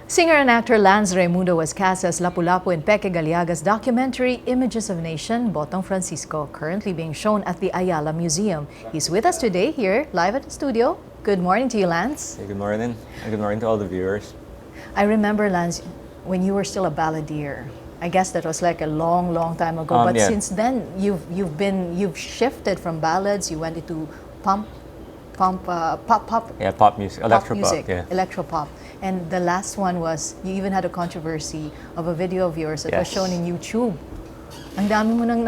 Singer and actor Lance Raymundo was cast as Lapu-Lapu in Peque Gallaga's documentary Images of Nation, Botong Francisco, currently being shown at the Ayala Museum. He's with us today here, live at the studio. Good morning to you, Lance. Hey, good morning. And good morning to all the viewers. I remember, Lance, when you were still a balladeer. I guess that was like a long time ago. But yeah. since then, you've shifted from ballads. You went into pop Yeah, pop music, electro pop. music, Yeah. electro pop. And the last one was, you even had a controversy of a video of yours that was Yes. shown in YouTube. Ang dami mo nang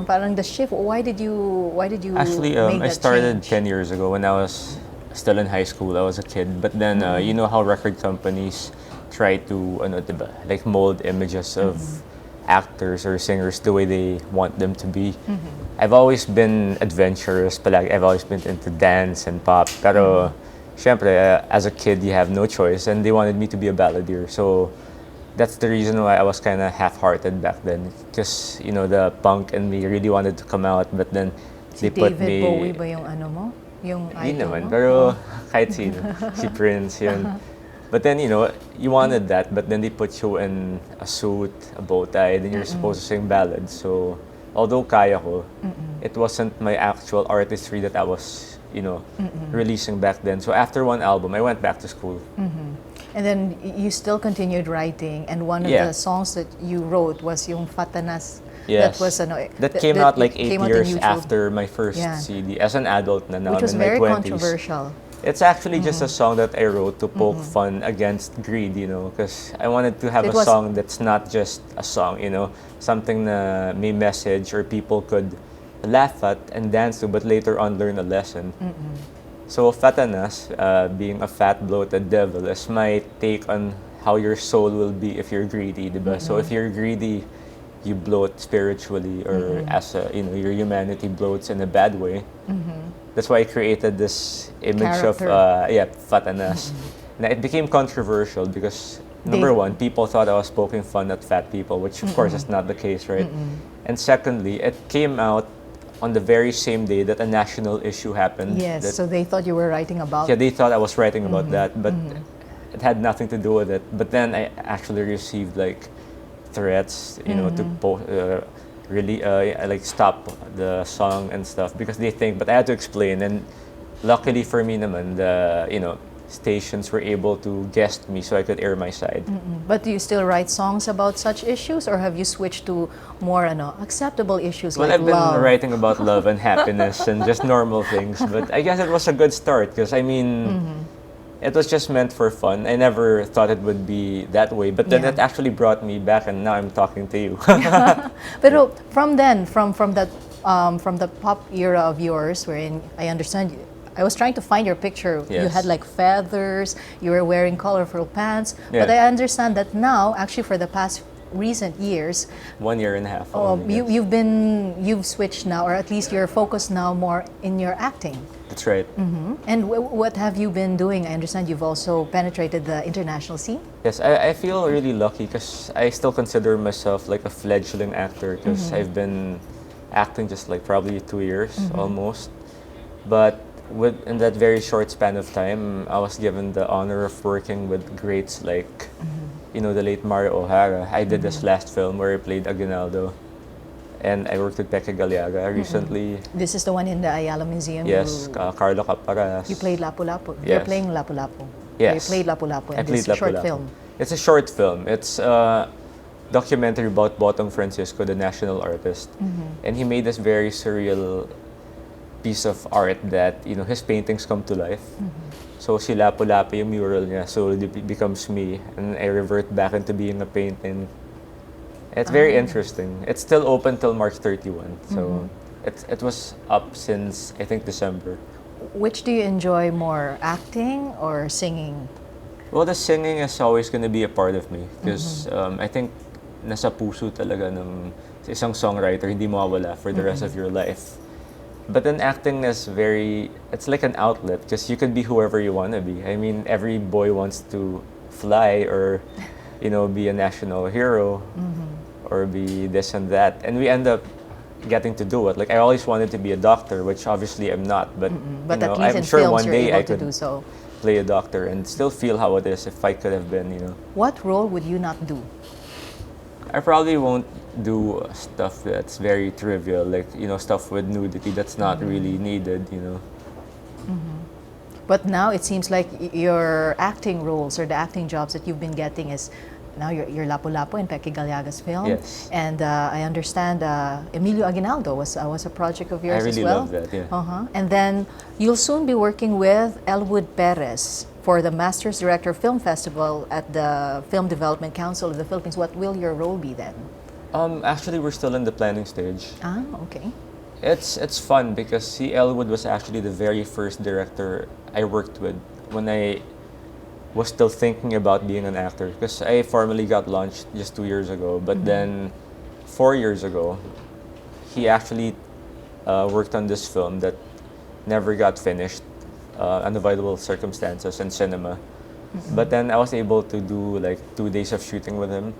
parang the shift. Why did you Actually, make I that started change? 10 years ago when I was still in high school. I was a kid. But then, you know how record companies try to, diba, like mold images of actors or singers the way they want them to be. I've always been adventurous, but like, I've always been into dance and pop. Pero, syempre, as a kid, you have no choice, and they wanted me to be a balladeer. So that's the reason why I was kind of half-hearted back then, because you know the punk and me really wanted to come out, but then they put David me. Bowie ba yung ano mo? Yung Yun idol naman, mo? pero kahit sino, si Prince, yun. But then, you know, you wanted that, but then they put you in a suit, a bow tie, then you're supposed to sing ballads. So, although kaya ko, it wasn't my actual artistry that I was, you know, releasing back then. So after one album, I went back to school. And then you still continued writing, and one of Yeah. the songs that you wrote was yung Fanas. Yes. That was That came out like came 8 out in years YouTube, after my first Yeah. CD. As an adult na now, which was I'm in my very 20s. controversial. It's actually just a song that I wrote to poke fun against greed, you know, because I wanted to have It a was- song that's not just a song, you know, something na may message or people could laugh at and dance to, but later on learn a lesson. So Fatanas, being a fat, bloated devil, is my take on how your soul will be if you're greedy, diba? So if you're greedy, you bloat spiritually, or as a, you know, your humanity bloats in a bad way. That's why I created this image Character. of Fatanas. Now it became controversial because number one, people thought I was poking fun at fat people, which of course is not the case, right? And secondly, it came out on the very same day that a national issue happened. Yes, that- so they thought you were writing about yeah, they thought I was writing about that, but it had nothing to do with it. But then I actually received like threats, you know, to really like stop the song and stuff because they think. But I had to explain, and luckily for me, naman the stations were able to guest me so I could air my side. But do you still write songs about such issues, or have you switched to more acceptable issues Well, like I've been love? writing about love and happiness and just normal things, but I guess it was a good start because I mean, it was just meant for fun. I never thought it would be that way, but then Yeah. it actually brought me back, and now I'm talking to you. Pero from then, from the pop era of yours, wherein I understand, I was trying to find your picture. You Yes. had like feathers. You were wearing colorful pants. But Yeah. I understand that now, actually, for the past recent years, 1 year and a half. oh, only, yes. you've switched now, or at least you're focused now more in your acting. That's right. And what have you been doing? I understand you've also penetrated the international scene. Yes, I feel really lucky because I still consider myself like a fledgling actor because I've been acting just like probably 2 years almost. But in that very short span of time, I was given the honor of working with greats like, you know, the late Mario O'Hara. I did this last film where I played Aguinaldo. And I worked with Peque Gallaga recently. This is the one in the Ayala Museum. Yes, Carlo Caparas. You played Lapu-Lapu. You're Yes. playing Lapu-Lapu. Yes. You played Lapu-Lapu I in played this short Lapu-Lapu. film. It's a short film. It's a documentary about Botong Francisco, the national artist. And he made this very surreal piece of art that, you know, his paintings come to life. So si Lapu-Lapu yung mural niya, so it becomes me. And I revert back into being a painting. It's very interesting. It's still open till March 31. So it was up since, I think, December. Which do you enjoy more, acting or singing? Well, the singing is always going to be a part of me because I think nasa puso talaga ng isang songwriter, hindi mawawala for the rest of your life. But then acting is it's like an outlet because you can be whoever you want to be. I mean, every boy wants to fly or, you know, be a national hero or be this and that. And we end up getting to do it. Like, I always wanted to be a doctor, which obviously I'm not. But, But you know, at least I'm in sure films one you're day able I to could. do so. play a doctor and still feel how it is if I could have been, you know. What role would you not do? I probably won't do stuff that's very trivial, like, you know, stuff with nudity that's not really needed, you know. But now it seems like your acting roles or the acting jobs that you've been getting is now you're Lapu-Lapu in Peque Gallaga's film. Yes. And I understand Emilio Aguinaldo was a project of yours I as really well. love that, yeah. And then you'll soon be working with Elwood Perez for the Masters Director Film Festival at the Film Development Council of the Philippines. What will your role be then? Actually, we're still in the planning stage. Ah, okay. It's fun because C. Elwood was actually the very first director I worked with when I was still thinking about being an actor. Because I formally got launched just 2 years ago, but then 4 years ago, he actually worked on this film that never got finished, Unavoidable Circumstances in cinema. But then I was able to do like 2 days of shooting with him.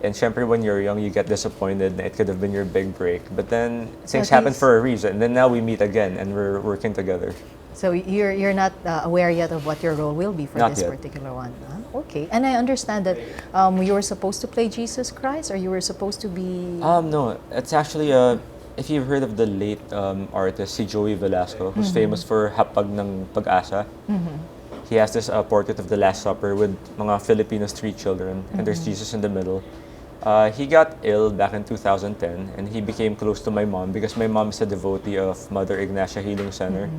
And syempre, when you're young, you get disappointed. It could have been your big break. But then things happen for a reason. And then now we meet again and we're working together. So you're not aware yet of what your role will be for Not this yet. particular one. Okay. And I understand that you were supposed to play Jesus Christ, or you were supposed to be... No, it's actually, if you've heard of the late artist, si Joey Velasco, who's famous for Hapag ng Pag-asa. He has this portrait of the Last Supper with mga Filipino street children, and there's Jesus in the middle. He got ill back in 2010, and he became close to my mom because my mom is a devotee of Mother Ignacia Healing Center.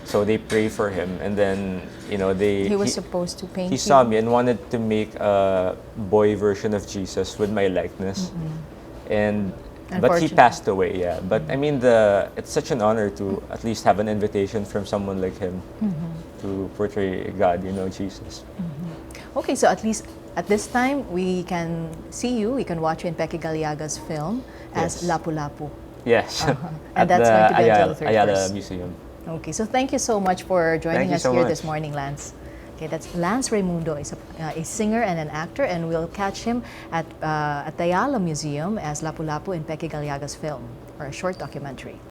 So they pray for him, and then, you know, He was supposed to paint he saw me and wanted to make a boy version of Jesus with my likeness. And but he passed away, yeah. But I mean, it's such an honor to at least have an invitation from someone like him to portray God, you know, Jesus. Okay, so at least at this time, we can see you, we can watch you in Peque Gallaga's film as Yes. Lapu-Lapu. Yes, And at that's the going to be until the Ayala 31st. Museum. Okay, so thank you so much for joining Thank you us so here much. this morning, Lance. Okay, that's Lance Raymundo, is a singer and an actor, and we'll catch him at the Ayala Museum as Lapu-Lapu in Peque Gallaga's film, or a short documentary.